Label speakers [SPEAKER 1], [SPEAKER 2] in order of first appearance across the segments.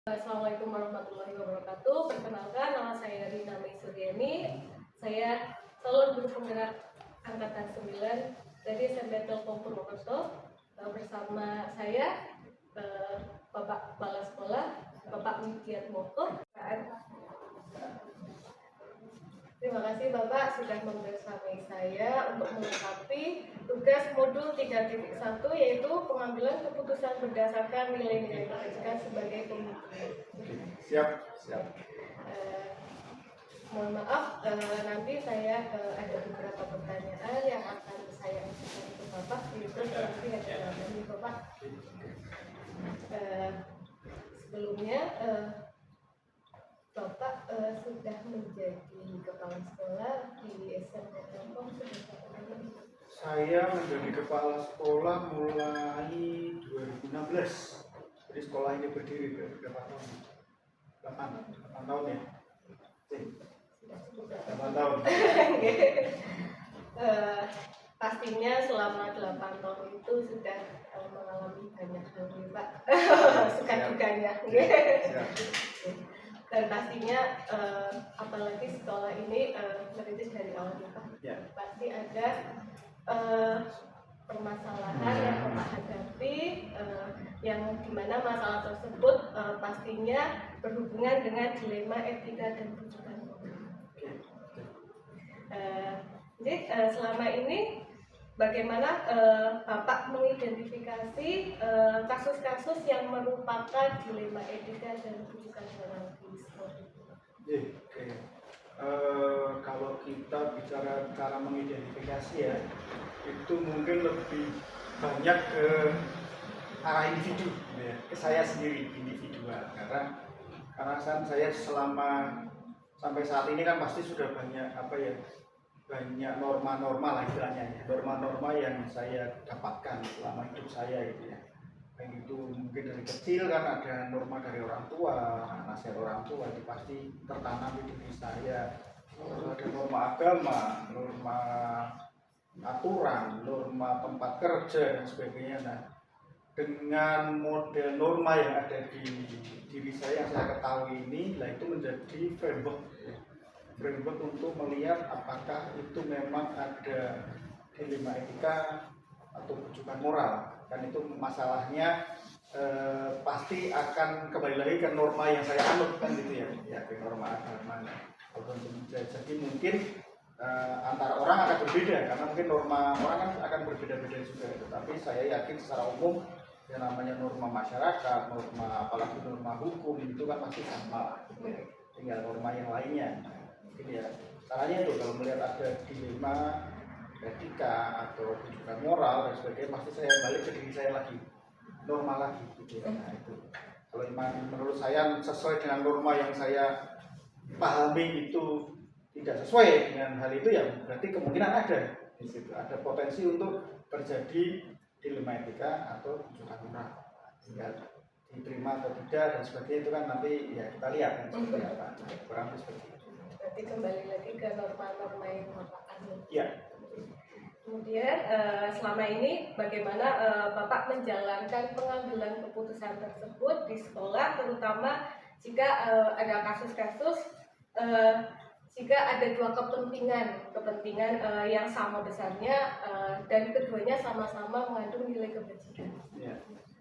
[SPEAKER 1] Assalamualaikum warahmatullahi wabarakatuh. Perkenalkan, nama saya Rina Mei Suryani. Saya salon guru penggerak angkatan 9 dari SMP Telkom Purwokerto. Bersama saya Bapak Kepala Sekolah, Bapak Widiat Moko. Terima kasih Bapak sudah membersamai saya untuk melengkapi tugas modul 3.1, yaitu pengambilan keputusan berdasarkan nilai-nilai kebajikan sebagai pemimpin.
[SPEAKER 2] Siap.
[SPEAKER 1] Mohon maaf, nanti saya ada beberapa pertanyaan yang akan saya ajukan ke Bapak, yaitu nanti ada dari Bapak. Sebelumnya Bapak sudah menjadi kepala sekolah di SMP Telkom sudah berapa lama?
[SPEAKER 2] Saya menjadi kepala sekolah mulai 2016. Jadi sekolah ini berdiri berapa tahun? 8 tahun ya?
[SPEAKER 1] Sudah cukup berapa?
[SPEAKER 2] 8 tahun.
[SPEAKER 1] Pastinya selama 8 tahun itu sudah mengalami banyak hal nih Pak. Suka dukanya. Dan pastinya apalagi sekolah ini merintis dari awal Pak.
[SPEAKER 2] Ya.
[SPEAKER 1] Pasti ada permasalahan yang Bapak hadapi, yang dimana masalah tersebut pastinya berhubungan dengan dilema etika dan bujukan moral. Jadi selama ini bagaimana Bapak mengidentifikasi kasus-kasus yang merupakan dilema etika dan bujukan moral di sekolah?
[SPEAKER 2] Oke. Kalau kita bicara cara mengidentifikasi ya, itu mungkin lebih banyak ke arah individu, ya, ke saya sendiri individual. Karena kan saya selama sampai saat ini kan pasti sudah banyak banyak norma-norma lah istilahnya, norma-norma yang saya dapatkan selama hidup saya gitu ya. Baik itu mungkin dari kecil kan ada norma dari orang tua, nasihat orang tua itu pasti tertanam di diri saya. Ada norma agama, norma aturan, norma tempat kerja dan sebagainya. Nah, dengan model norma yang ada di diri saya yang saya ketahui ini, lah itu menjadi framework untuk melihat apakah itu memang ada dilema etika atau bujukan moral. Kan itu masalahnya pasti akan kembali lagi ke norma yang saya anut kan gitu ya ke norma agama. Jadi mungkin antara orang akan berbeda karena mungkin norma orang kan akan berbeda-beda juga, tetapi saya yakin secara umum yang namanya norma masyarakat, norma apalagi norma hukum itu kan pasti sama gitu ya. Tinggal norma yang lainnya. Mungkin ya caranya itu kalau melihat ada dilema etika atau bujukan moral dan sebagainya, pasti saya balik ke diri saya lagi, norma lagi gitu ya. Nah, itu kalau memang menurut saya sesuai dengan norma yang saya pahami itu tidak sesuai dengan hal itu, ya berarti kemungkinan ada di situ, ada potensi untuk terjadi dilema etika atau bujukan moral. Tinggal diterima atau tidak dan sebagainya itu kan nanti ya kita lihat kan seperti apa, kurang lebih seperti itu.
[SPEAKER 1] Berarti kembali lagi ke norma-norma yang Bapak anut.
[SPEAKER 2] Ya.
[SPEAKER 1] Kemudian selama ini bagaimana Bapak menjalankan pengambilan keputusan tersebut di sekolah, terutama jika ada kasus-kasus jika ada dua kepentingan yang sama besarnya dan keduanya sama-sama mengandung nilai kebajikan.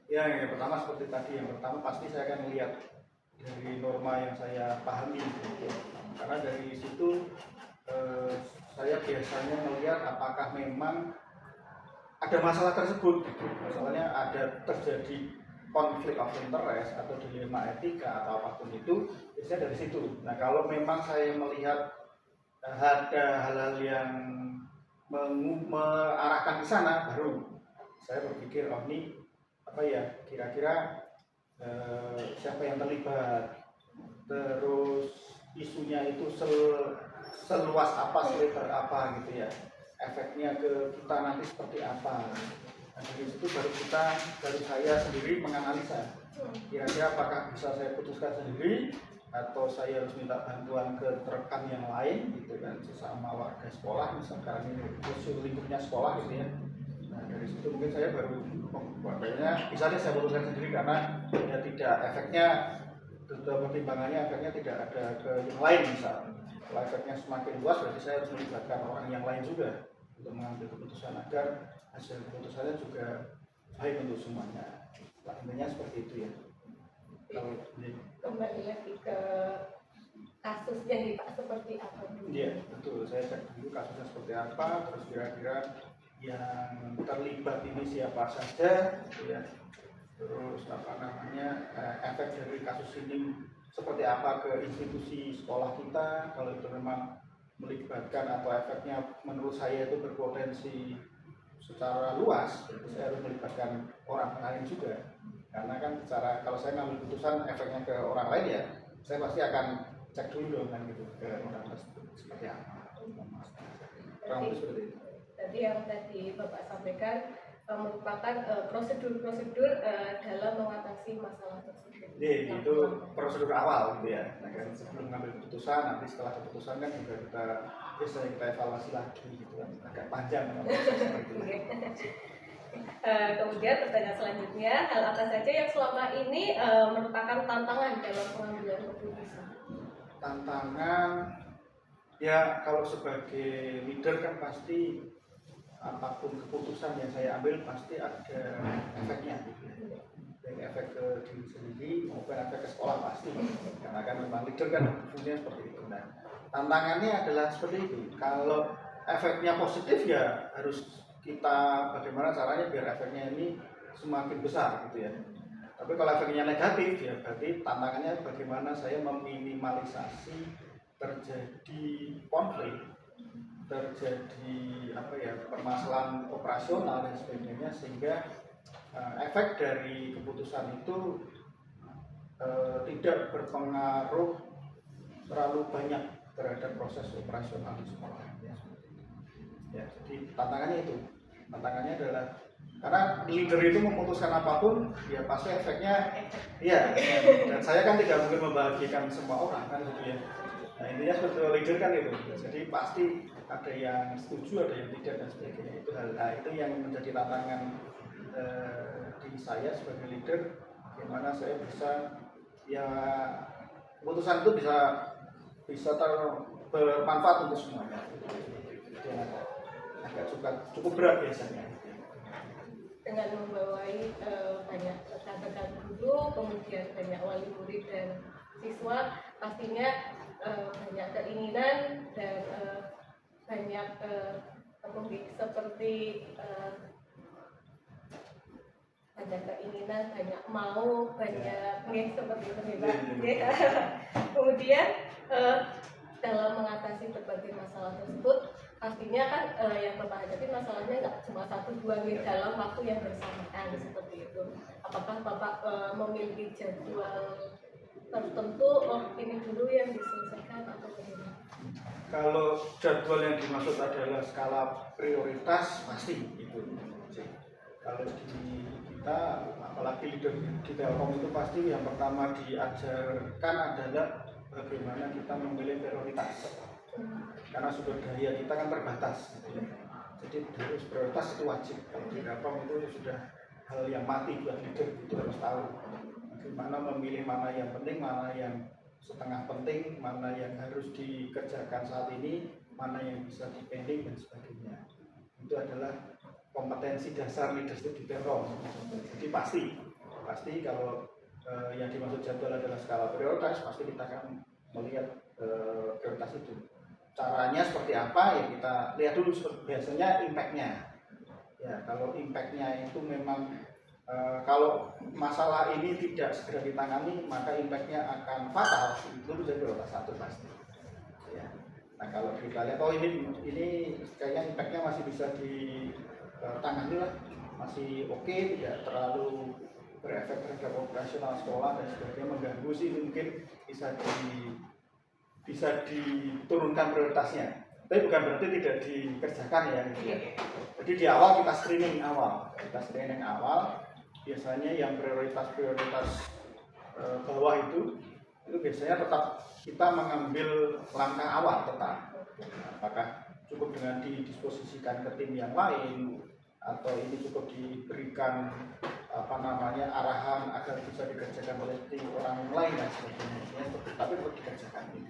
[SPEAKER 2] Ya, yang pertama seperti tadi, yang pertama pasti saya akan melihat dari norma yang saya pahami, karena dari situ saya biasanya melihat apakah memang ada masalah tersebut, misalnya ada terjadi konflik of interest atau dilema etika atau apapun itu, biasanya dari situ. Nah, kalau memang saya melihat ada hal-hal yang mengarahkan ke sana, baru saya berpikir, oh ini apa ya, kira-kira siapa yang terlibat, terus isunya itu seluas apa, selebar apa gitu ya, efeknya ke kita nanti seperti apa. Nah, dari situ baru saya sendiri menganalisa kira-kira apakah bisa saya putuskan sendiri atau saya harus minta bantuan ke rekan yang lain gitu kan, sesama warga sekolah, misalkan ini khusus lingkupnya sekolah gitu ya. Nah, dari situ mungkin saya baru kayaknya bisa saya putuskan sendiri karena ya tidak, efeknya pertimbangannya efeknya tidak ada ke yang lain misal. Kalau efeknya semakin luas berarti saya harus melibatkan orang yang lain juga untuk mengambil keputusan agar hasil keputusannya juga baik untuk semuanya. Nah, intinya seperti itu ya. Kalau
[SPEAKER 1] kembali lagi ke kasusnya nih Pak, seperti apa dulu?
[SPEAKER 2] iya betul, saya cek dulu kasusnya seperti apa, terus kira-kira yang terlibat ini siapa saja, gitu ya. Terus apa namanya efek dari kasus ini seperti apa ke institusi sekolah kita, kalau itu memang melibatkan atau efeknya menurut saya itu berpotensi secara luas, berarti saya harus melibatkan orang lain juga, karena kan secara kalau saya ngambil keputusan efeknya ke orang lain ya saya pasti akan cek dulu dong kan gitu ke orang tersebut seperti apa. Kurang lebih seperti itu.
[SPEAKER 1] Jadi yang tadi Bapak sampaikan merupakan prosedur-prosedur dalam mengatasi masalah tersebut.
[SPEAKER 2] Itu prosedur awal gitu ya. Nah, kan sebelum mengambil keputusan, nanti setelah keputusan kan juga kita biasanya kita evaluasi lagi gitu kan. Agak panjang seperti itu.
[SPEAKER 1] Kemudian pertanyaan selanjutnya, hal apa saja yang selama ini merupakan tantangan dalam pengambilan keputusan?
[SPEAKER 2] Tantangan ya kalau sebagai leader kan pasti apapun keputusan yang saya ambil pasti ada efeknya gitu ya. Baik efek ke diri sendiri maupun efek ke sekolah pasti, karena kan memang leader kan fungsinya seperti itu. Nah, tantangannya adalah seperti itu. Kalau efeknya positif ya harus kita bagaimana caranya biar efeknya ini semakin besar gitu ya. Tapi kalau efeknya negatif ya berarti tantangannya bagaimana saya meminimalisasi terjadi konflik, terjadi apa ya permasalahan operasional dan sebagainya, sehingga efek dari keputusan itu tidak berpengaruh terlalu banyak terhadap proses operasional di sekolah ya. Ya, jadi tantangannya adalah karena leader itu memutuskan apapun ya pasti efeknya ya, dan saya kan tidak mungkin membahagiakan semua orang kan gitu ya. Nah, intinya seperti leader kan itu, jadi pasti ada yang setuju, ada yang tidak dan sebagainya. Itu itu yang menjadi tantangan di saya sebagai leader, bagaimana saya bisa ya keputusan itu bisa bermanfaat untuk semuanya. Itu yang agak cukup berat biasanya.
[SPEAKER 1] Dengan membawai banyak rekan-rekan guru, kemudian banyak wali murid dan siswa, pastinya banyak keinginan dan banyak seperti banyak keinginan, banyak mau, banyak seperti itu Pak. Kemudian dalam mengatasi berbagai masalah tersebut, pastinya kan yang Bapak hadapi masalahnya nggak cuma 1-2 dalam waktu yang bersamaan seperti itu. Apakah Bapak memiliki jadwal tertentu, ini dulu yang diselesaikan atau bagaimana?
[SPEAKER 2] Kalau jadwal yang dimaksud adalah skala prioritas pasti itu. Kalau di kita apalagi leader di Telkom itu pasti yang pertama diajarkan adalah bagaimana kita memilih prioritas. Karena sumber daya kita kan terbatas gitu ya. Jadi harus prioritas itu wajib. Kalau di Telkom itu sudah hal yang mati buat leader, itu harus tahu bagaimana memilih mana yang penting, mana yang setengah penting, mana yang harus dikerjakan saat ini, mana yang bisa dipending dan sebagainya. Itu adalah kompetensi dasar leadership di Telkom. Jadi pasti kalau yang dimaksud jadwal adalah skala prioritas, pasti kita akan melihat prioritas itu. Caranya seperti apa ya kita lihat dulu, biasanya impact-nya. Ya, kalau impact-nya itu memang kalau masalah ini tidak segera ditangani, maka impact-nya akan fatal. Itu menjadi prioritas 1 pasti. Ya. Nah, kalau kita lihat ini kayaknya impact-nya masih bisa ditangani lah, masih oke, tidak terlalu berefek terhadap operasional sekolah dan sebagainya, mengganggu sih mungkin bisa diturunkan prioritasnya. Tapi bukan berarti tidak dikerjakan ya. Gitu ya. Jadi di awal kita screening awal, biasanya yang prioritas bawah itu biasanya tetap kita mengambil langkah awal tetap. Apakah cukup dengan didisposisikan ke tim yang lain, atau ini cukup diberikan arahan agar bisa dikerjakan oleh tim orang lain dan sebagainya, tapi tetap dikerjakan gitu.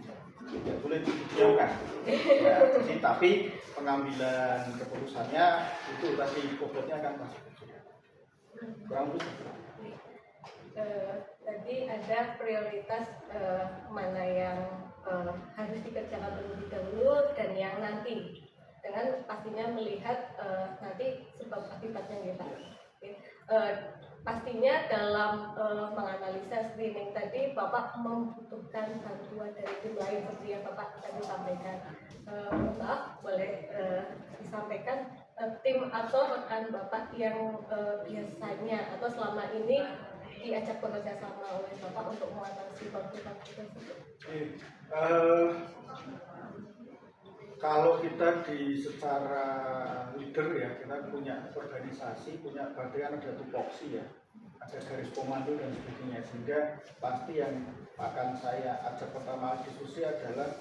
[SPEAKER 2] Tidak boleh didiamkan. Ya, jadi tapi pengambilan keputusannya itu tadi bobotnya akan masuk ke situ. Kurang lebih seperti itu.
[SPEAKER 1] Tadi ada prioritas mana yang harus dikerjakan terlebih dahulu dan yang nanti, dengan pastinya melihat nanti sebab akibatnya gitu. Pastinya dalam menganalisa screening tadi Bapak membutuhkan bantuan dari tim lain seperti yang Bapak tadi sampaikan. Maaf, boleh disampaikan tim atau rekan Bapak yang biasanya atau selama ini diajak bekerja sama oleh Bapak untuk mengatasi konflik-konflik tersebut?
[SPEAKER 2] Kalau kita secara leader ya, kita punya organisasi, punya berarti kan ada tupoksi ya, ada garis komando dan sebagainya, sehingga pasti yang akan saya ajak pertama diskusi adalah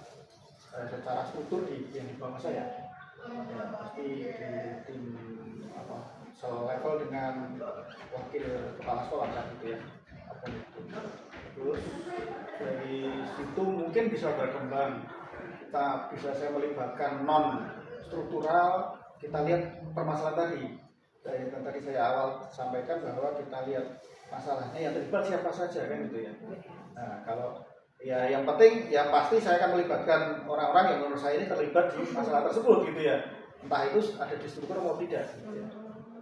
[SPEAKER 2] secara struktur yang di bawah saya, ya, pasti di tim selevel dengan wakil kepala sekolah kan gitu ya, apa itu. Terus dari situ mungkin bisa berkembang. Saya melibatkan non struktural, kita lihat permasalahan tadi. Yang tadi saya awal sampaikan bahwa kita lihat masalahnya yang terlibat siapa saja kan gitu ya. Nah, kalau ya yang penting ya pasti saya akan melibatkan orang-orang yang menurut saya ini terlibat di masalah tersebut gitu ya. Entah itu ada di struktur maupun tidak. Gitu ya.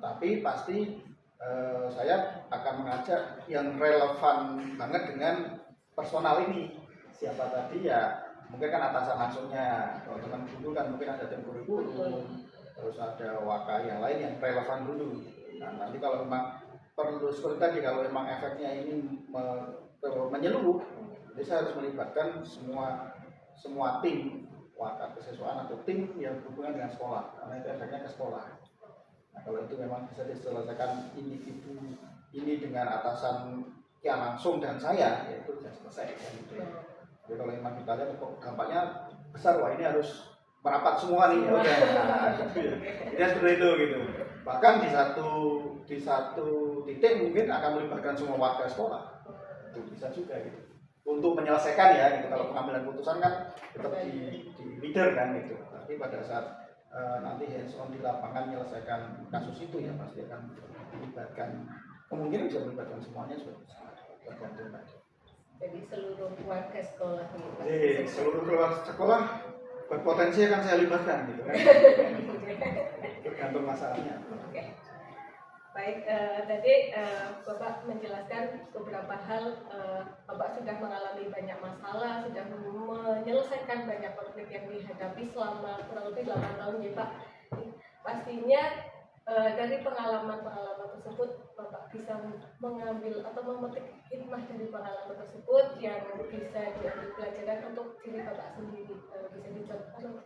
[SPEAKER 2] Tapi pasti saya akan mengajak yang relevan banget dengan personal ini. Siapa tadi ya? Mungkin kan atasan langsungnya, kalau teman dulu kan mungkin ada tim kurikulum, terus ada waka yang lain yang relevan dulu. Nah, nanti kalau memang perlu seperti tadi, kalau memang efeknya ini menyeluruh, jadi saya harus melibatkan semua tim waka kesiswaan atau tim yang berhubungan dengan sekolah, karena itu efeknya ke sekolah. Nah, kalau itu memang bisa diselesaikan individu ini dengan atasan yang langsung dan saya, ya itu sudah selesai kan gitu. Jadi kalau memang kita lihat kok dampaknya besar, wah ini harus merapat semua nih, ya udah. Jadi seperti itu gitu. Bahkan di satu titik mungkin akan melibatkan semua warga sekolah. Itu bisa juga gitu. Untuk menyelesaikan ya, gitu. Kalau pengambilan putusan kan tetap di leader kan gitu. Tapi pada saat nanti hands on di lapangan menyelesaikan kasus itu ya pasti akan melibatkan, kemungkinan bisa melibatkan semuanya juga bisa. Tergantung tadi.
[SPEAKER 1] Jadi seluruh keluarga sekolah
[SPEAKER 2] seluruh keluarga sekolah berpotensi akan saya libatkan gitu kan. Tergantung masalahnya.
[SPEAKER 1] Oke. Baik, tadi Bapak menjelaskan beberapa hal. Bapak sudah mengalami banyak masalah, sudah menyelesaikan banyak konflik yang dihadapi selama kurang lebih 8 tahun ya Pak. Pastinya dari pengalaman-pengalaman tersebut Bapak bisa mengambil atau memetik hikmah dari pengalaman tersebut yang bisa diambil pelajaran untuk diri Bapak sendiri. Bisa dicontoh.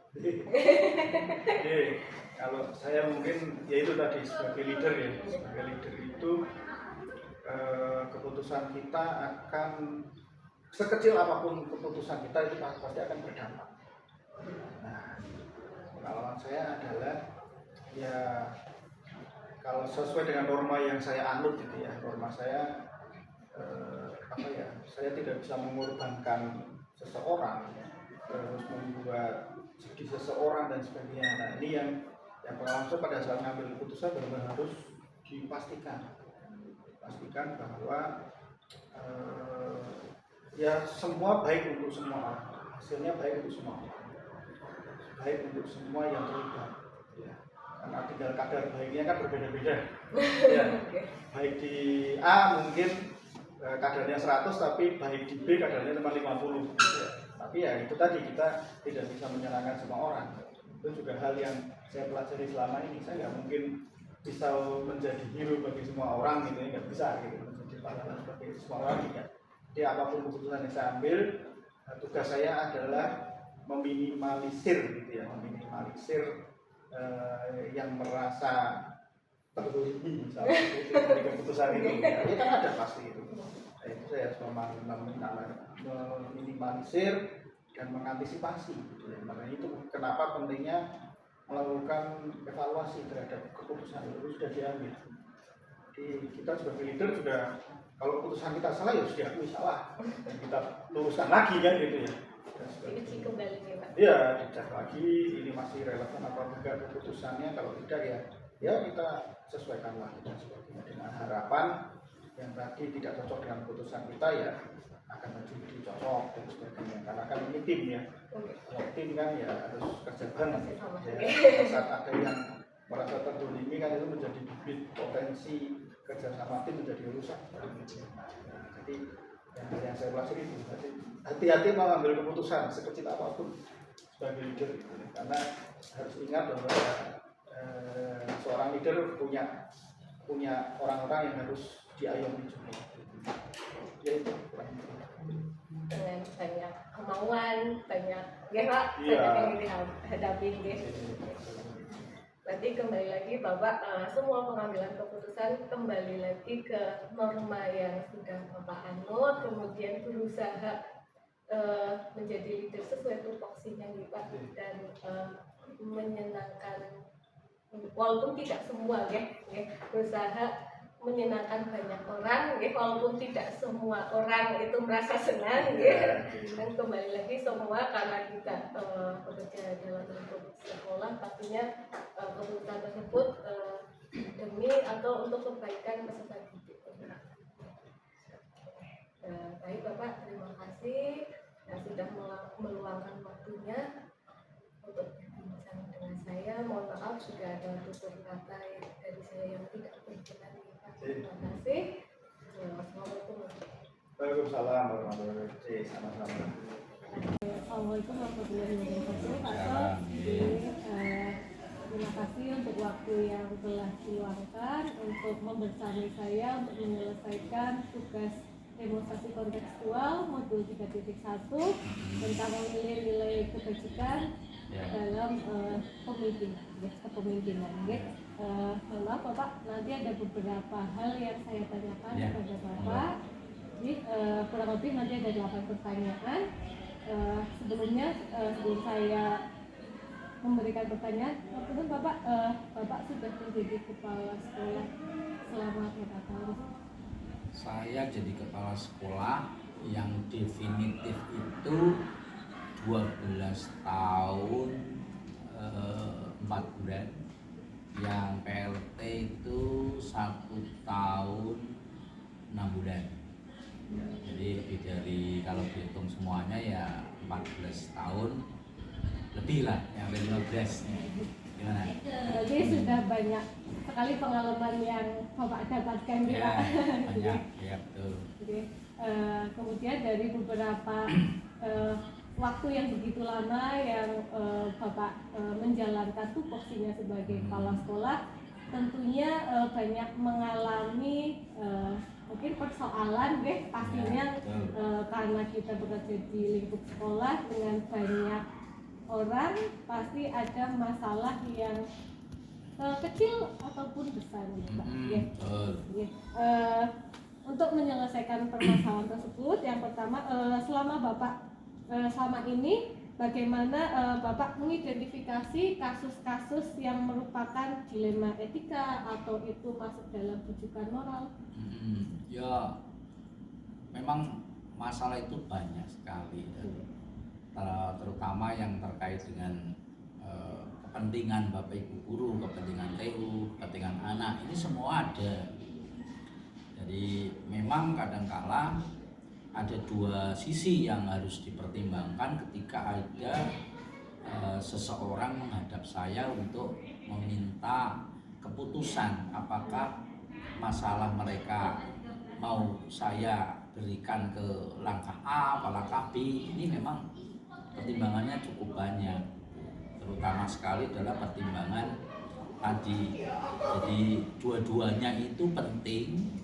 [SPEAKER 2] Kalau saya mungkin ya itu tadi sebagai leader ya, sebagai leader itu keputusan kita akan sekecil apapun keputusan kita itu pasti akan berdampak. Nah, pengalaman saya adalah ya kalau sesuai dengan norma yang saya anut gitu ya, norma saya saya tidak bisa mengorbankan seseorang, terus membuat sedih seseorang dan sebagainya. Nah ini yang pengalaman saya pada saat mengambil keputusan benar-benar harus dipastikan bahwa ya semua baik untuk semua orang, hasilnya baik untuk semua orang, baik untuk semua yang terlibat ya. Karena tinggal kadar baiknya kan berbeda-beda ya. Baik di A mungkin kadarnya 100, tapi baik di B kadarnya cuma 50 ya. Tapi ya itu tadi, kita tidak bisa menyenangkan semua orang. Itu juga hal yang saya pelajari selama ini. Saya nggak mungkin bisa menjadi hero bagi semua orang gitu, nggak bisa gitu, menjadi pahlawan bagi semua orang gitu. Jadi apapun keputusan yang saya ambil, tugas saya adalah meminimalisir gitu ya, meminimalisir yang merasa terlebih misalnya dari keputusan itu. Ya kan ada pasti itu. Itu saya harus meminimalisir dan mengantisipasi gitu ya. Makanya itu kenapa pentingnya melakukan evaluasi terhadap keputusan itu sudah diambil. Jadi kita sebagai leader juga kalau keputusan kita salah ya harus diakui salah dan kita luruskan lagi kan gitu ya.
[SPEAKER 1] Diuji kembali nih Pak.
[SPEAKER 2] Iya, dicek lagi ini masih relevan apa enggak keputusannya. Kalau tidak ya kita sesuaikan lagi dan sebagainya dengan harapan yang tadi tidak cocok dengan keputusan kita ya akan menjadi cocok dan sebagainya. Karena kan ini tim ya. Kalau tim kan ya harus kerja bareng. Ya, saat ada yang merasa terzolimi kan itu menjadi bibit potensi kerjasama tim menjadi rusak. Jadi yang saya pelajari itu hati-hati mengambil keputusan sekecil apapun sebagai leader gitu. Karena harus ingat bahwa seorang leader punya orang-orang yang harus diayomi juga. Ya itu
[SPEAKER 1] Dengan banyak kemauan, banyak ya Pak,
[SPEAKER 2] Iya.
[SPEAKER 1] banyak yang dihadapi gitu. Berarti kembali lagi Bapak, semua pengambilan keputusan kembali lagi ke norma yang sudah Bapak anut, kemudian berusaha menjadi leader sesuai tupoksinya nih Pak, dan menyenangkan walaupun tidak semua ya, berusaha menyenangkan banyak orang ya, walaupun tidak semua orang itu merasa senang ya. Dan kembali lagi semua karena kita bekerja dalam lingkup sekolah, pastinya keputusan tersebut demi atau untuk kebaikan peserta didik. Baik Bapak, terima kasih yang sudah meluangkan waktunya untuk berbincang dengan saya. Mohon maaf jika ada tutur kata dari saya yang tidak berkenan. Terima kasih. Assalamualaikum.
[SPEAKER 2] Waalaikumsalam warahmatullahi wabarakatuh. Sama-sama.
[SPEAKER 1] Assalamualaikum warahmatullahi wabarakatuh. Pak Sol, terima kasih untuk waktu yang telah diluangkan untuk membersamai saya untuk menyelesaikan tugas demonstrasi kontekstual modul 3.1 tentang nilai-nilai kebajikan dalam kepemimpinan. Maaf Bapak, nanti ada beberapa hal yang saya tanyakan kepada Bapak. Jadi kurang lebih nanti ada 8 pertanyaan. Sebelum saya memberikan pertanyaan, Bapak, Bapak sudah menjadi kepala sekolah selama berapa tahun?
[SPEAKER 3] Saya jadi kepala sekolah yang definitif itu 12 tahun 4 bulan, yang PLT itu 1 tahun 6 bulan. Jadi lebih dari, kalau dihitung semuanya ya 14 tahun lebih lah, yang 15. Gimana?
[SPEAKER 1] Jadi sudah banyak sekali pengalaman yang Bapak dapatkan
[SPEAKER 3] Ya,
[SPEAKER 1] Pak.
[SPEAKER 3] banyak, ya betul.
[SPEAKER 1] Jadi, kemudian dari beberapa waktu yang begitu lama yang Bapak menjalankan tupoksinya sebagai kepala sekolah, tentunya banyak mengalami mungkin persoalan pastinya, karena kita bekerja di lingkup sekolah dengan banyak orang, pasti ada masalah yang kecil ataupun besar Pak. Untuk menyelesaikan permasalahan tersebut, yang pertama, selama ini bagaimana Bapak mengidentifikasi kasus-kasus yang merupakan dilema etika atau itu masuk dalam rujukan moral?
[SPEAKER 3] Ya, memang masalah itu banyak sekali, terutama yang terkait dengan kepentingan Bapak Ibu guru, kepentingan TU, kepentingan anak, ini semua ada. Jadi memang kadangkala ada dua sisi yang harus dipertimbangkan ketika ada seseorang menghadap saya untuk meminta keputusan apakah masalah mereka mau saya berikan ke langkah A atau langkah B. Ini memang pertimbangannya cukup banyak, terutama sekali adalah pertimbangan tadi. Jadi dua-duanya itu penting.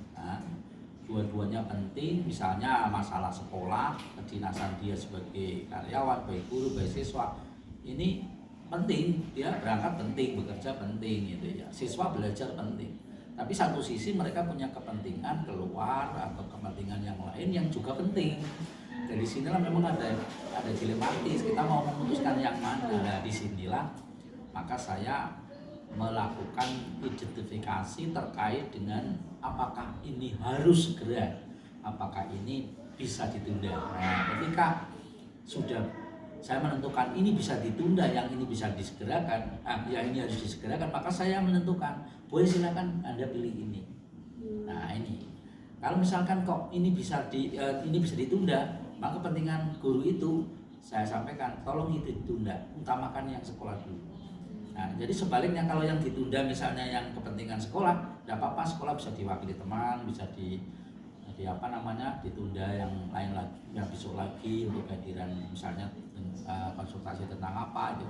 [SPEAKER 3] Dua-duanya penting, misalnya masalah sekolah, kedinasan dia sebagai karyawan, baik guru, baik siswa, ini penting, dia berangkat penting, bekerja penting gitu ya, siswa belajar penting. Tapi satu sisi mereka punya kepentingan keluar atau kepentingan yang lain yang juga penting. Dari sinilah memang ada dilematis, kita mau memutuskan yang mana. Nah, disinilah maka saya melakukan identifikasi terkait dengan apakah ini harus segera, apakah ini bisa ditunda. Nah, ketika sudah saya menentukan ini bisa ditunda, yang ini bisa disegerakan, yang ini harus disegerakan, maka saya menentukan, boleh silakan Anda pilih ini. Nah ini, kalau misalkan kok ini bisa ditunda, maka kepentingan guru itu saya sampaikan, tolong itu ditunda, utamakan yang sekolah dulu. Nah, jadi sebaliknya kalau yang ditunda misalnya yang kepentingan sekolah, tidak apa-apa, sekolah bisa diwakili teman, bisa ditunda yang lain lagi, yang besok lagi untuk kehadiran misalnya konsultasi tentang apa itu.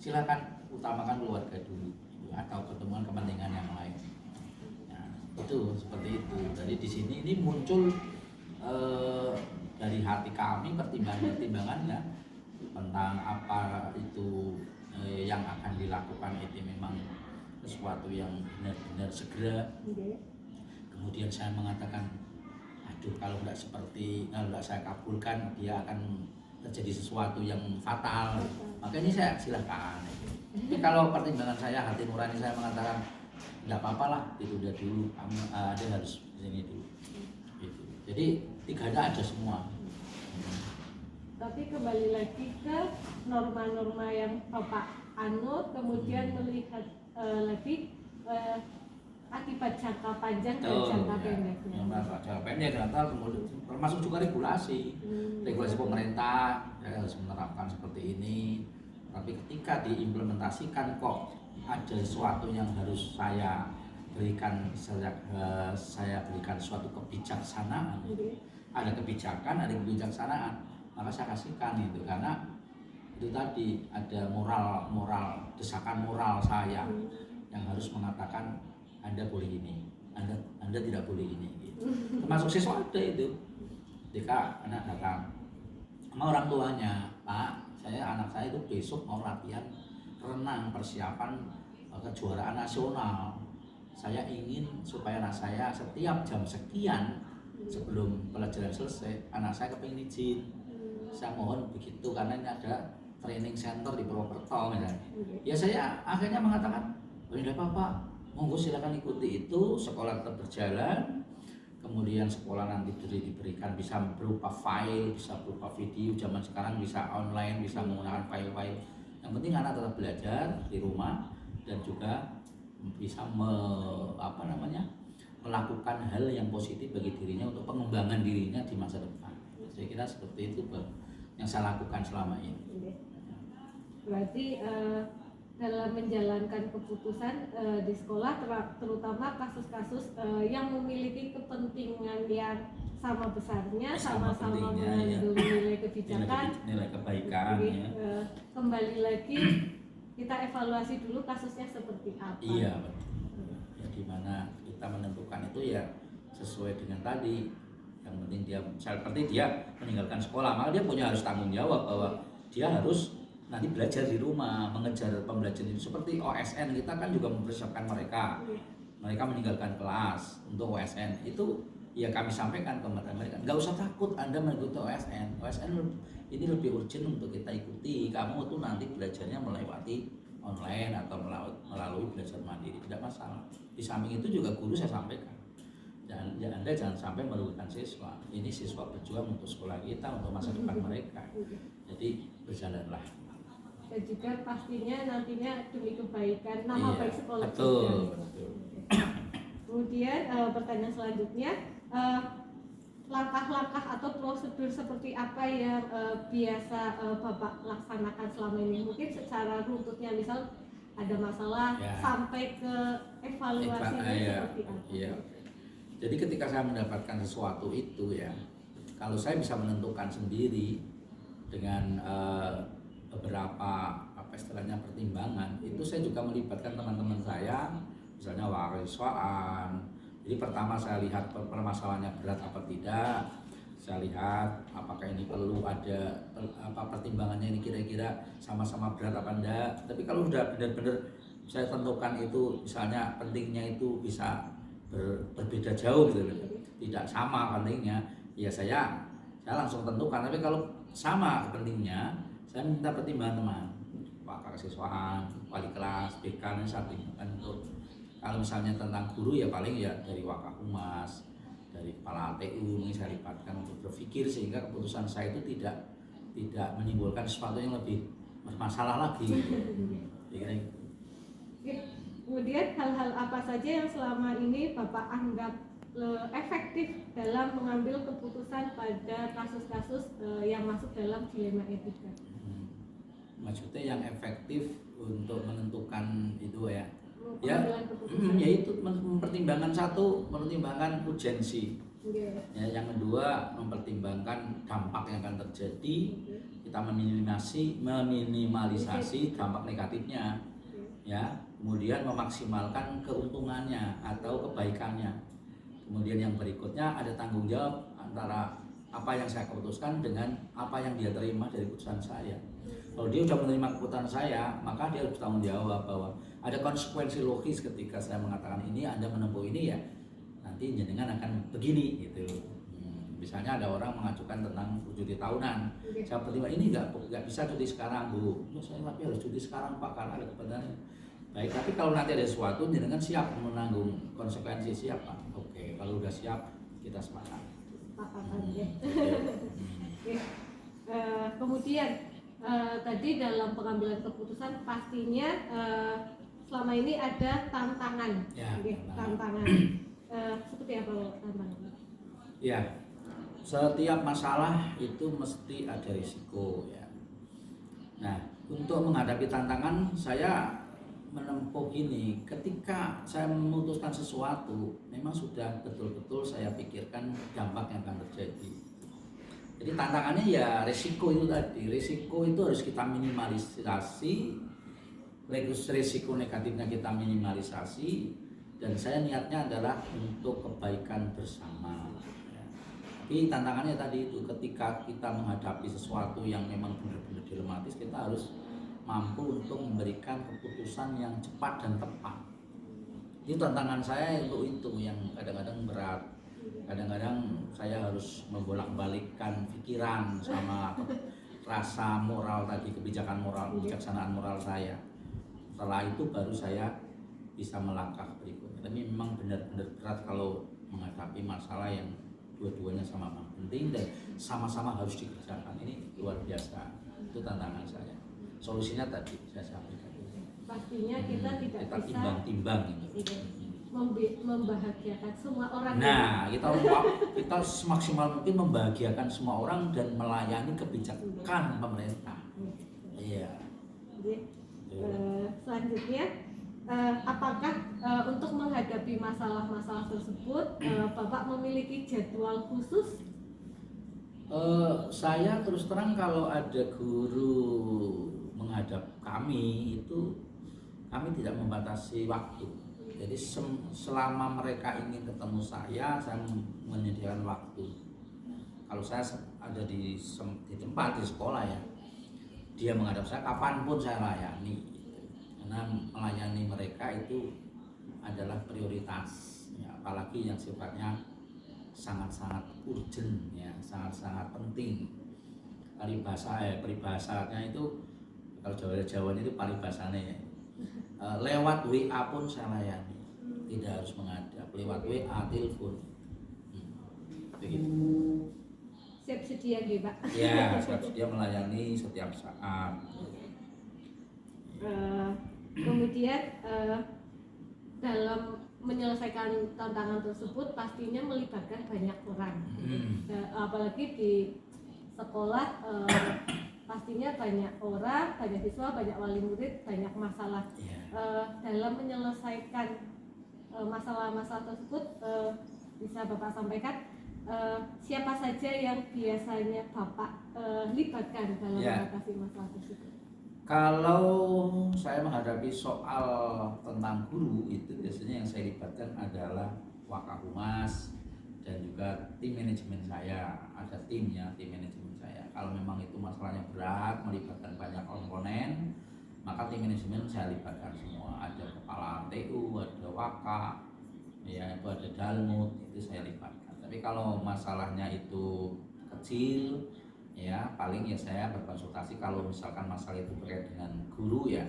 [SPEAKER 3] Silakan utamakan keluarga dulu atau pertemuan kepentingan yang lain. Nah, itu seperti itu. Jadi di sini ini muncul dari hati kami pertimbangan-pertimbangannya tentang apa itu yang akan dilakukan itu memang sesuatu yang benar-benar segera. Kemudian saya mengatakan, aduh kalau nggak saya kabulkan dia akan terjadi sesuatu yang fatal. Makanya saya silakan. Tapi kalau pertimbangan saya, hati nurani saya mengatakan nggak apa-apa lah, ditunda dulu. Ada harus sini dulu. Gitu. Jadi tiganya ada semua.
[SPEAKER 4] Tapi kembali lagi ke norma-norma yang Bapak anut, kemudian melihat lagi akibat jangka panjang dan jangka pendeknya.
[SPEAKER 3] Jangka pendek kemudian termasuk juga regulasi pemerintah harus menerapkan seperti ini. Tapi ketika diimplementasikan kok ada sesuatu yang harus saya berikan suatu kebijaksanaan, ada kebijakan, ada kebijaksanaan, maka saya kasihkan itu karena itu tadi ada desakan moral saya yang harus mengatakan Anda boleh ini, Anda tidak boleh ini. Gitu. Termasuk siswa ada itu. Ketika anak datang sama orang tuanya, Pak, anak saya itu besok mau latihan renang persiapan kejuaraan nasional. Saya ingin supaya anak saya setiap jam sekian sebelum pelajaran selesai, anak saya kepingin izin. Saya mohon begitu karena ini ada training center di Purwokerto misalnya. Ya saya akhirnya mengatakan, tidak apa-apa. Monggo silakan ikuti itu, sekolah tetap berjalan. Kemudian sekolah nanti diberikan bisa berupa file, bisa berupa video. Zaman sekarang bisa online, bisa menggunakan file-file. Yang penting anak tetap belajar di rumah dan juga bisa melakukan hal yang positif bagi dirinya untuk pengembangan dirinya di masa depan. Saya kira seperti itu yang saya lakukan selama ini.
[SPEAKER 4] Berarti dalam menjalankan keputusan di sekolah, terutama kasus-kasus yang memiliki kepentingan yang sama besarnya, sama-sama mengandung nilai kebijakan,
[SPEAKER 3] nilai kebaikan.
[SPEAKER 4] Jadi, kembali lagi kita evaluasi dulu kasusnya seperti apa.
[SPEAKER 3] Iya, betul. Ya, dimana kita menentukan itu ya sesuai dengan tadi. Yang penting dia, seperti dia meninggalkan sekolah, maka dia harus tanggung jawab bahwa dia harus nanti belajar di rumah, mengejar pembelajaran itu. Seperti OSN, kita kan juga mempersiapkan mereka meninggalkan kelas untuk OSN itu ya kami sampaikan kepada mereka, nggak usah takut Anda mengikuti OSN ini lebih urgent untuk kita ikuti. Kamu tuh nanti belajarnya melewati online atau melalui belajar mandiri, tidak masalah. Di samping itu juga guru saya sampaikan, Anda jangan sampai merugikan siswa. Ini siswa berjuang untuk sekolah kita, untuk masa depan mereka. Jadi berjalanlah.
[SPEAKER 4] Dan juga pastinya nantinya demi kebaikan nama baik sekolah.
[SPEAKER 3] Betul.
[SPEAKER 4] Kemudian pertanyaan selanjutnya, langkah-langkah atau prosedur seperti apa yang biasa Bapak laksanakan selama ini? Mungkin secara runtutnya, misal ada masalah sampai ke evaluasinya seperti apa?
[SPEAKER 3] Iya. Jadi ketika saya mendapatkan sesuatu itu ya, kalau saya bisa menentukan sendiri dengan beberapa pertimbangan, itu saya juga melibatkan teman-teman saya, misalnya wariswaan. Jadi pertama saya lihat permasalahannya berat apa tidak, saya lihat apakah ini perlu ada pertimbangannya ini kira-kira sama-sama berat apa enggak. Tapi kalau sudah benar-benar saya tentukan itu, misalnya pentingnya itu bisa berbeda jauh gitu, tidak sama pentingnya, ya saya langsung tentukan. Tapi kalau sama pentingnya, saya minta pertimbangan teman. waka kesiswaan, wali kelas, BK ini satu bentuk. Kalau misalnya tentang guru ya paling ya dari waka humas, dari kepala TU mungkin saya libatkan untuk berpikir sehingga keputusan saya itu tidak menimbulkan sesuatu yang lebih bermasalah lagi. Kira-kira gitu.
[SPEAKER 4] Oke. Kemudian hal-hal apa saja yang selama ini Bapak anggap efektif dalam mengambil keputusan pada kasus-kasus yang masuk dalam dilema etika?
[SPEAKER 3] Maksudnya yang efektif untuk menentukan itu ya,
[SPEAKER 4] Pengambilan keputusan.
[SPEAKER 3] yaitu mempertimbangkan urgensi.
[SPEAKER 4] Iya.
[SPEAKER 3] Ya, yang kedua mempertimbangkan dampak yang akan terjadi, kita meminimalisasi dampak negatifnya, ya. Kemudian memaksimalkan keuntungannya atau kebaikannya. Kemudian yang berikutnya ada tanggung jawab antara apa yang saya keputuskan dengan apa yang dia terima dari keputusan saya. Kalau dia sudah menerima keputusan saya, maka dia harus tanggung jawab bahwa ada konsekuensi logis ketika saya mengatakan ini, Anda menempuh ini ya, nanti jenengan akan begini gitu. Misalnya ada orang mengajukan tentang cuti tahunan, saya pertimbang ini nggak bisa cuti sekarang Bu, saya tapi harus cuti sekarang Pak karena ada kepentingan. Baik, tapi kalau nanti ada sesuatu jenengan siap menanggung konsekuensi, siap Pak. Oke, kalau udah siap kita sepakat.
[SPEAKER 4] Ya. Oke. Kemudian tadi dalam pengambilan keputusan pastinya selama ini ada tantangan.
[SPEAKER 3] Ya,
[SPEAKER 4] Tantangan. Seperti apa tantangan?
[SPEAKER 3] Ya, setiap masalah itu mesti ada risiko ya. Nah, untuk menghadapi tantangan saya menempuh ini, ketika saya memutuskan sesuatu memang sudah betul-betul saya pikirkan dampak yang akan terjadi. Jadi tantangannya ya risiko itu tadi, risiko itu harus kita minimalisasi, risiko negatifnya kita minimalisasi, dan saya niatnya adalah untuk kebaikan bersama. Tapi tantangannya tadi itu, ketika kita menghadapi sesuatu yang memang benar-benar dilematis, kita harus mampu untuk memberikan keputusan yang cepat dan tepat. Itu tantangan saya untuk itu yang kadang-kadang berat. Kadang-kadang saya harus membolak-balikkan pikiran sama rasa moral tadi, kebijaksanaan moral saya. Setelah itu baru saya bisa melangkah berikutnya. Tapi memang benar-benar berat kalau menghadapi masalah yang dua-duanya sama-sama penting dan sama-sama harus dikerjakan. Ini luar biasa. Itu tantangan saya. Solusinya tadi saya sampaikan.
[SPEAKER 4] Pastinya kita tidak
[SPEAKER 3] kita
[SPEAKER 4] bisa
[SPEAKER 3] timbang-timbang gitu.
[SPEAKER 4] Membahagiakan semua orang.
[SPEAKER 3] Nah, kita semaksimal mungkin membahagiakan semua orang dan melayani kebijakan pemerintah. Iya.
[SPEAKER 4] Jadi, selanjutnya, apakah untuk menghadapi masalah-masalah tersebut Bapak memiliki jadwal khusus?
[SPEAKER 3] Saya terus terang kalau ada guru menghadap kami itu kami tidak membatasi waktu. Jadi selama mereka ingin ketemu saya menyediakan waktu. Kalau saya ada di tempat di sekolah ya, dia menghadap saya kapanpun saya layani. Karena melayani mereka itu adalah prioritas, ya, apalagi yang sifatnya sangat-sangat urgent, ya, sangat-sangat penting. Peribahasanya itu kalau Jawa itu paribasane ya. Lewat WA pun saya layani, tidak harus menghadap, lewat WA, telepon. Begitu.
[SPEAKER 4] Siap sedia gitu Pak.
[SPEAKER 3] Ya, siap sedia melayani setiap saat.
[SPEAKER 4] Kemudian dalam menyelesaikan tantangan tersebut pastinya melibatkan banyak orang. Apalagi di sekolah pastinya banyak orang, banyak siswa, banyak wali murid, banyak masalah. Dalam menyelesaikan masalah-masalah tersebut bisa Bapak sampaikan siapa saja yang biasanya Bapak libatkan dalam mengatasi masalah tersebut?
[SPEAKER 3] Kalau saya menghadapi soal tentang guru itu biasanya yang saya libatkan adalah Wakahumas dan juga tim manajemen saya. Ada timnya, tim manajemen saya. Kalau memang itu masalahnya berat, melibatkan banyak komponen, maka tim manajemen saya libatkan semua. Ada kepala TU, ada Waka, ya itu ada Dalmut, itu saya libatkan. Tapi kalau masalahnya itu kecil, ya paling ya saya berkonsultasi kalau misalkan masalah itu terkait dengan guru ya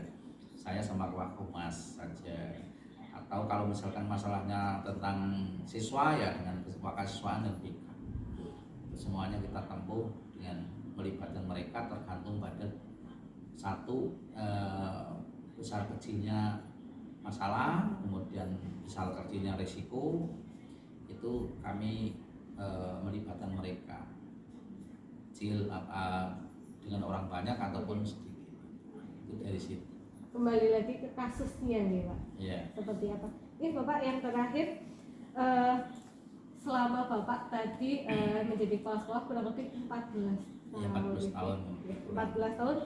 [SPEAKER 3] saya sama Wak Humas saja, atau kalau misalkan masalahnya tentang siswa ya dengan kewakasiswaan dan BK. Semuanya kita tempuh dengan melibatkan mereka tergantung pada satu besar kecilnya masalah, kemudian besar kecilnya risiko, itu kami melibatkan mereka kecil dengan orang banyak ataupun sedikit, itu dari situ.
[SPEAKER 4] Kembali lagi ke kasusnya nih Pak, seperti apa? Ini Bapak yang terakhir, selama Bapak tadi menjadi kepala sekolah kurang lebih 14 tahun. 14 tahun,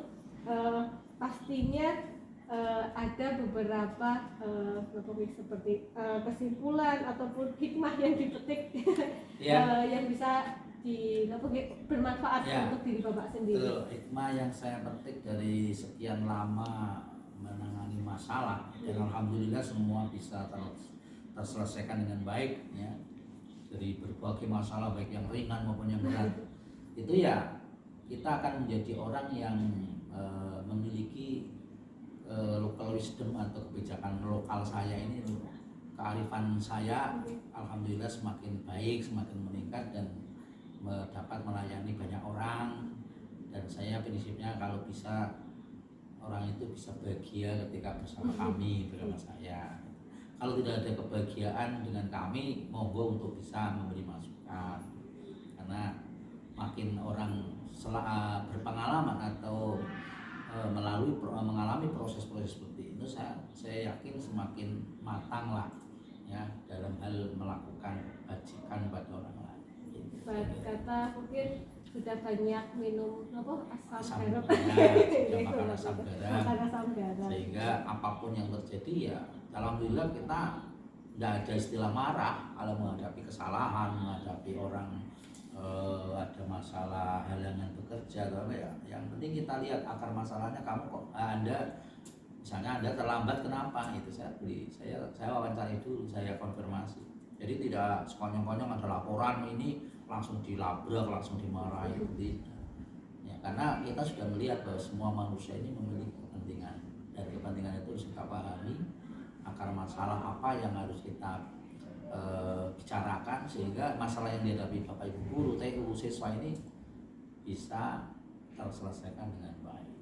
[SPEAKER 4] pastinya ada beberapa seperti kesimpulan ataupun hikmah yang dipetik yang bisa bermanfaat untuk diri Bapak sendiri.
[SPEAKER 3] Betul, hikmah yang saya petik dari sekian lama menangani masalah dan alhamdulillah semua bisa terselesaikan dengan baik ya, dari berbagai masalah baik yang ringan maupun yang berat. Itu ya kita akan menjadi orang yang memiliki local wisdom atau kebijakan lokal saya ini, kearifan saya alhamdulillah semakin baik, semakin meningkat dan dapat melayani banyak orang. Dan saya prinsipnya kalau bisa orang itu bisa bahagia ketika bersama kami, bersama saya. Kalau tidak ada kebahagiaan dengan kami, monggo untuk bisa memberi masukan, karena makin orang berpengalaman atau mengalami proses-proses seperti itu, saya yakin semakin matang lah ya dalam hal melakukan kebajikan pada orang lain.
[SPEAKER 4] Kata mungkin sudah banyak minum asam garam,
[SPEAKER 3] makan asam garam, sehingga apapun yang terjadi ya alhamdulillah kita tidak ada istilah marah kalau menghadapi kesalahan, menghadapi orang ada masalah halangan bekerja atau ya. Yang penting kita lihat akar masalahnya, kamu kok misalnya Anda terlambat kenapa, itu saya wawancari dulu, saya konfirmasi. Jadi tidak sekonyong-konyong ada laporan ini langsung dilabrak, langsung dimarahi, tidak. Ya, karena kita sudah melihat bahwa semua manusia ini memiliki kepentingan, dan kepentingan itu harus kita pahami akar masalah apa yang harus kita bicarakan sehingga masalah yang dihadapi Bapak Ibu guru, TU, siswa ini bisa terselesaikan dengan baik.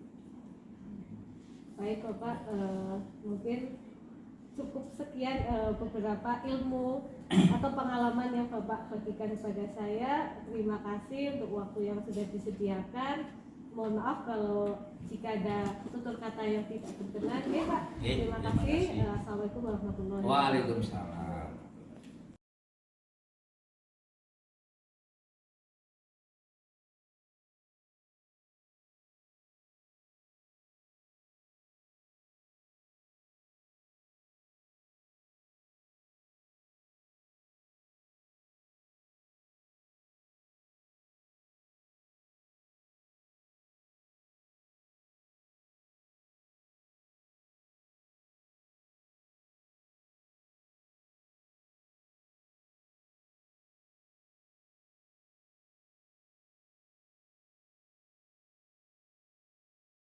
[SPEAKER 4] Baik Bapak, mungkin cukup sekian beberapa ilmu atau pengalaman yang Bapak bagikan kepada saya. Terima kasih untuk waktu yang sudah disediakan. Mohon maaf kalau jika ada tutur kata yang tidak berkenan ya Pak. Terima kasih. Assalamualaikum warahmatullahi wabarakatuh.
[SPEAKER 3] Waalaikumsalam.